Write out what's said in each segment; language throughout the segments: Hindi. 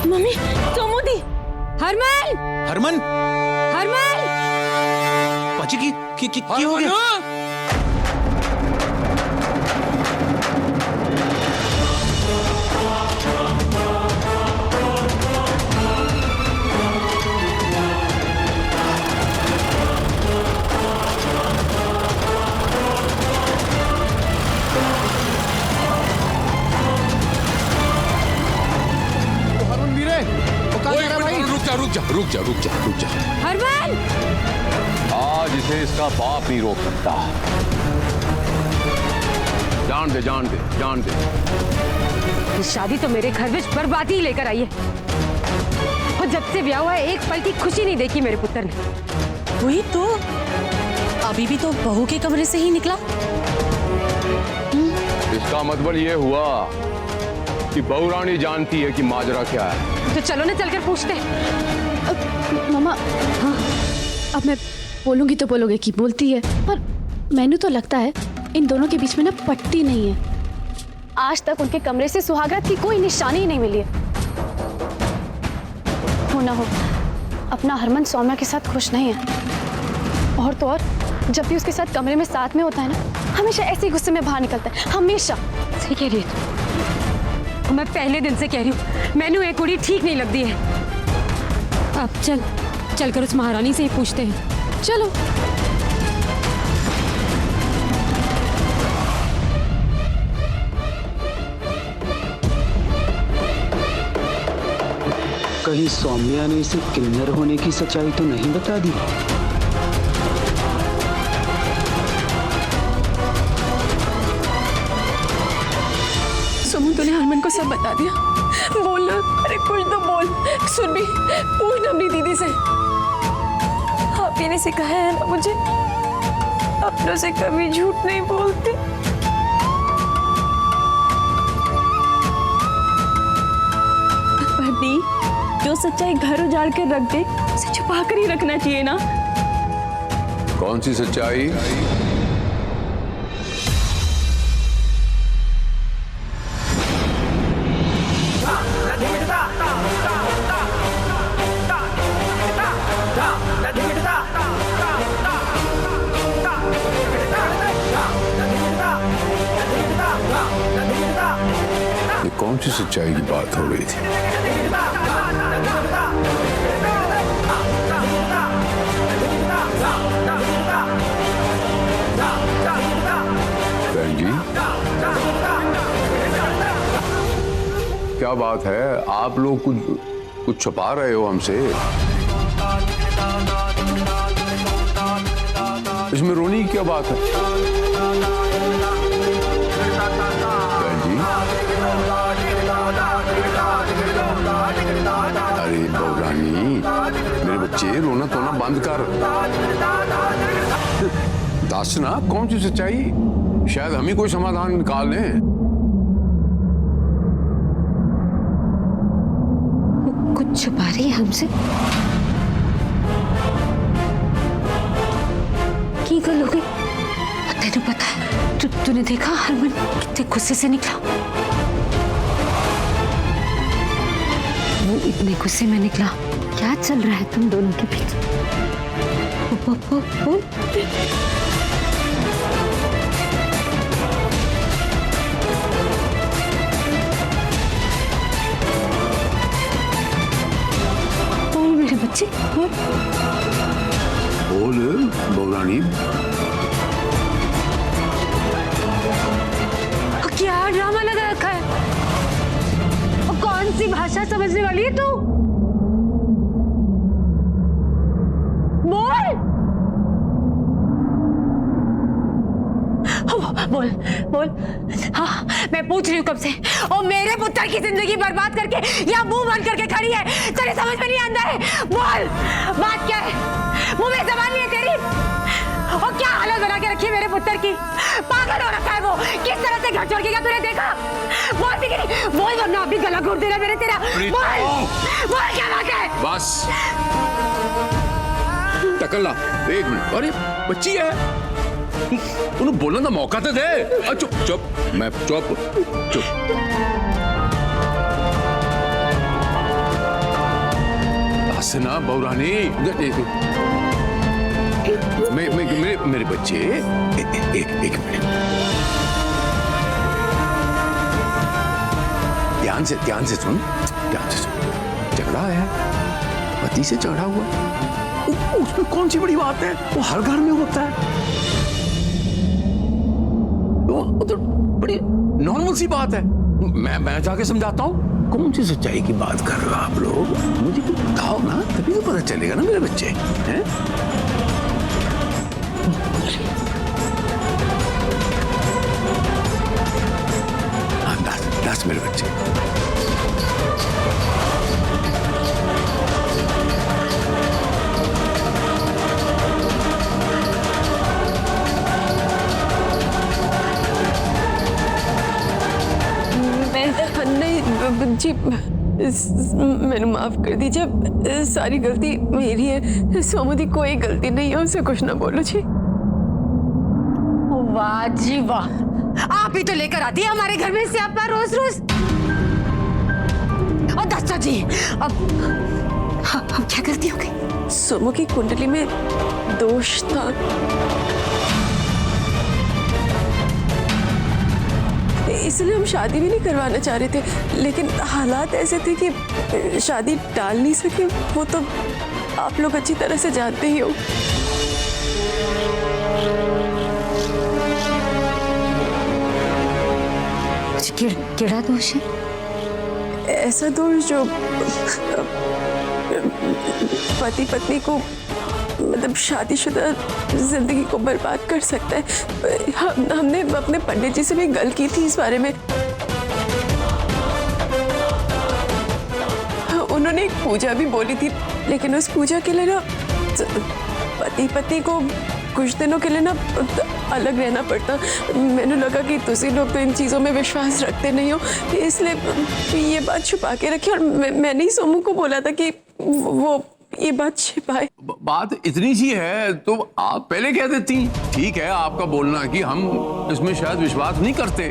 मम्मी सोमू दी। हरमन हरमन हरमन पाची की हो गया? रुक जा। हरमन आज इसे इसका बाप नहीं रोक सकता। जान दे। ये शादी तो मेरे घर में बर्बादी ही लेकर आई है। और जब से ब्याह हुआ है एक पल की खुशी नहीं देखी मेरे पुत्र ने। वही तो, अभी भी तो बहू के कमरे से ही निकला। इसका मतलब ये हुआ कि बहू रानी जानती है कि माजरा क्या है। तो चलो ना चलकर पूछते हैं। मामा हाँ, अब मैं बोलूंगी तो बोलोगे कि बोलती है, पर मैंने तो लगता है इन दोनों के बीच में ना पट्टी नहीं है। आज तक उनके कमरे से सुहागरात की कोई निशानी ही नहीं मिली है। हो ना हो अपना हरमन सौम्या के साथ खुश नहीं है। और तो और जब भी उसके साथ कमरे में साथ में होता है ना, हमेशा ऐसे ही गुस्से में बाहर निकलता है, हमेशा। सही कह रही है तो मैं पहले दिन से कह रही हूँ मैनू एक कुड़ी ठीक नहीं लगती है। अब चलकर उस महारानी से ही पूछते हैं। चलो। कहीं सौम्या ने इसे किन्नर होने की सच्चाई तो नहीं बता दी? सोमू तूने हरमन को सब बता दिया? बोल ना, अरे कुछ तो बोल। सुन भी, पूछ ना अपनी दीदी से। आप ही ने सिखाया है ना मुझे, अपनों से कभी झूठ नहीं बोलती। पर दी, जो सच्चाई घर उजाड़ कर रख दे उसे छुपा कर ही रखना चाहिए ना। कौन सी सच्चाई? कौन सी सच्चाई की बात हो रही थी? बहन जी, क्या बात है? आप लोग कुछ छुपा रहे हो हमसे। इसमें रोने की क्या बात है? अरे बहूरानी, मेरे बच्चे रोना धोना बंद कर। दस ना कौन सी सच्चाई, शायद हम ही कोई समाधान निकाल लें। कुछ छुपा रही है हमसे? की गल हो गई? तेरे पता है, तूने देखा हरमन कितने गुस्से से निकला? वो इतने गुस्से में निकला। क्या चल रहा है तुम दोनों के बीच? बोल। मेरे बच्चे बोल बहूरानी। क्या ड्रामा लगा रखा है? और कौन सी भाषा समझने वाली है तू? बोल। हाँ, मैं पूछ रही हूँ कब से। और मेरे पुत्र की जिंदगी बर्बाद करके या मुंह बंद करके खड़ी है, तेरे समझ में नहीं आता है। बोल, बात क्या है? मुंह में जबान नहीं है तेरी? और क्या हालत बना के रखी है मेरे पुत्र की? पागल हो रखा है वो। किस तरह से घर छोड़ के गया तूने देखा? बोल बिगड़ी, बोल वरना अभी गला घोट देना मेरे तेरा। बोल क्या बात है? बस टकला, एक मिनट। अरे बच्ची है, उन्हें बोलने का मौका तो दे। चुप। बस ना बहुरानी, मेरे बच्चे, एक मिनट, ध्यान से सुन, झगड़ा है, पति से झगड़ा हुआ, उसमें कौन सी बड़ी बात है? वो हर घर में होता है, वो तो बड़ी नॉर्मल सी बात है। मैं जाके समझाता हूँ। कौन सी सच्चाई की बात कर रहे हो आप लोग? मुझे कुछ बताओ ना, तभी तो पता चलेगा ना मेरे बच्चे हैं। हाँ, दस मेरे बच्चे। नहीं जी, मैंने माफ कर दीजिए, सारी गलती मेरी है। सोमुदी कोई गलती नहीं है, उसे कुछ ना बोलो जी। वाह जी वाह, आप ही तो लेकर आती है हमारे घर में स्यापा रोज रोज। और दस्ता जी, अब क्या गलती हो गई? सोमू की कुंडली में दोष था, इसलिए हम शादी भी नहीं करवाना चाह रहे थे, लेकिन हालात ऐसे थे कि शादी टाल नहीं सके। वो तो आप लोग अच्छी तरह से जानते ही हो। केड़ा दोष है? ऐसा दोष जो पति पत्नी को, मतलब शादीशुदा जिंदगी को बर्बाद कर सकता है। हमने अपने पंडित जी से भी गल की थी इस बारे में। उन्होंने एक पूजा भी बोली थी, लेकिन उस पूजा के लिए ना पति पत्नी को कुछ दिनों के लिए ना अलग रहना पड़ता। मैंने लगा कि तुसी लोग तो इन चीज़ों में विश्वास रखते नहीं हो, इसलिए ये बात छुपा के रखी। और मैंने ही सोमू को बोला था कि वो ये बात छिपाए। बात इतनी सी है तो आप पहले कह देती। ठीक है आपका बोलना कि हम इसमें शायद विश्वास नहीं करते,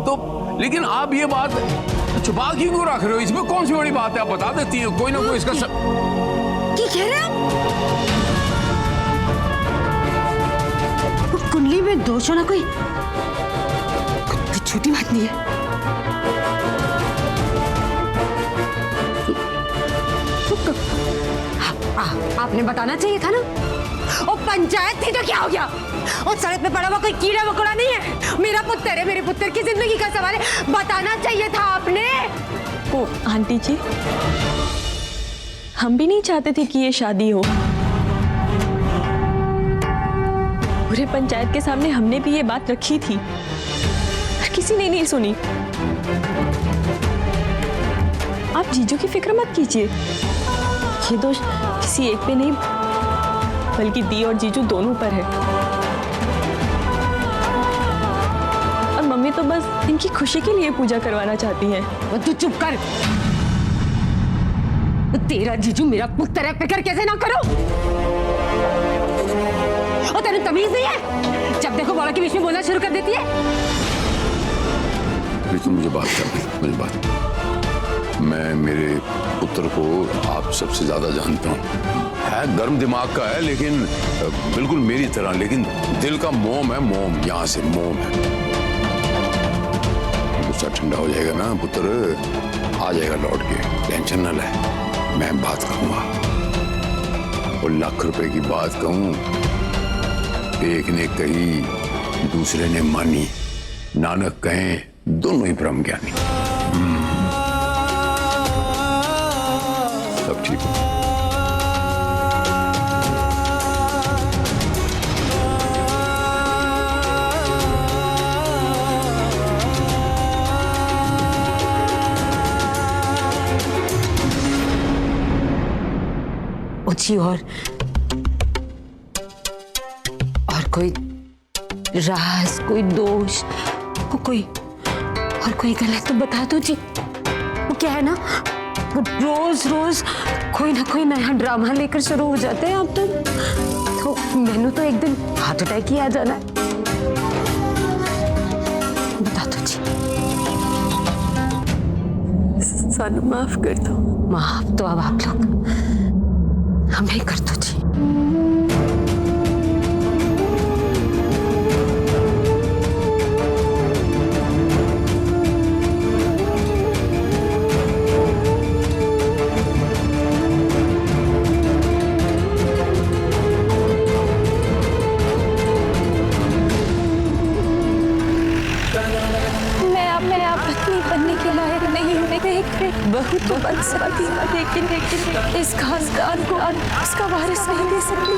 तो लेकिन आप ये बात छुपा क्यों रख रहे हो? इसमें कौन सी बड़ी बात है? आप बता देती हैं, कोई ना कोई इसका क्या कह रहे हैं आप? कुंडली में दोष होना कोई छोटी बात नहीं है। आपने बताना चाहिए था ना। और पंचायत थी तो क्या हो गया? और सड़क पे पड़ा हुआ कोई कीड़ा मकोड़ा नहीं है। मेरा पुत्र है, मेरे पुत्र की जिंदगी का सवाल है। बताना चाहिए था आपने। ओ आंटी जी, हम भी नहीं चाहते थे कि ये शादी हो। पूरे पंचायत के सामने हमने भी ये बात रखी थी, पर किसी ने नहीं सुनी। आप जीजू की फिक्र मत कीजिए, ये दोष किसी एक पे नहीं बल्कि दी और जीजू दोनों पर है। और मम्मी तो बस इनकी खुशी के लिए पूजा करवाना चाहती हैं। तू चुप कर। तेरा जीजू मेरा पुत्र है, फिक्र कैसे ना करो। और तेरे तमीज नहीं है, जब देखो बड़ा के बीच में बोलना शुरू कर देती है। तो मुझे बात कर, मुझे बात। मैं मेरे पुत्र को आप सबसे ज्यादा जानता हूँ। है गर्म दिमाग का है, लेकिन बिल्कुल मेरी तरह, लेकिन दिल का मोम है, मोम, यहाँ से मोम है। गुस्सा ठंडा हो जाएगा ना, पुत्र आ जाएगा लौट के, टेंशन न ले। मैं बात कहूँगा, और ₹1,00,000 की बात कहूँ, एक ने कही दूसरे ने मानी, नानक कहें दोनों ही ब्रह्म ज्ञानी। सब ठीक है। जी, और कोई राज, कोई दोष, कोई गलत तो बता दो जी। वो क्या है ना, वो रोज रोज कोई ना कोई नया ड्रामा लेकर शुरू हो जाते हैं। अब तो मैंने तो एक दिन हार्ट अटैक ही आ जाना है। बता दो जी। सानू माफ कर दो। माफ तो अब आप लोग हमें कर दो जी। मैं आप पत्नी बनने के लायक नहीं हूँ। मैं एक बहू तो बन सकती हूँ, लेकिन इस खानदान को उसका वारिस नहीं दे सकती।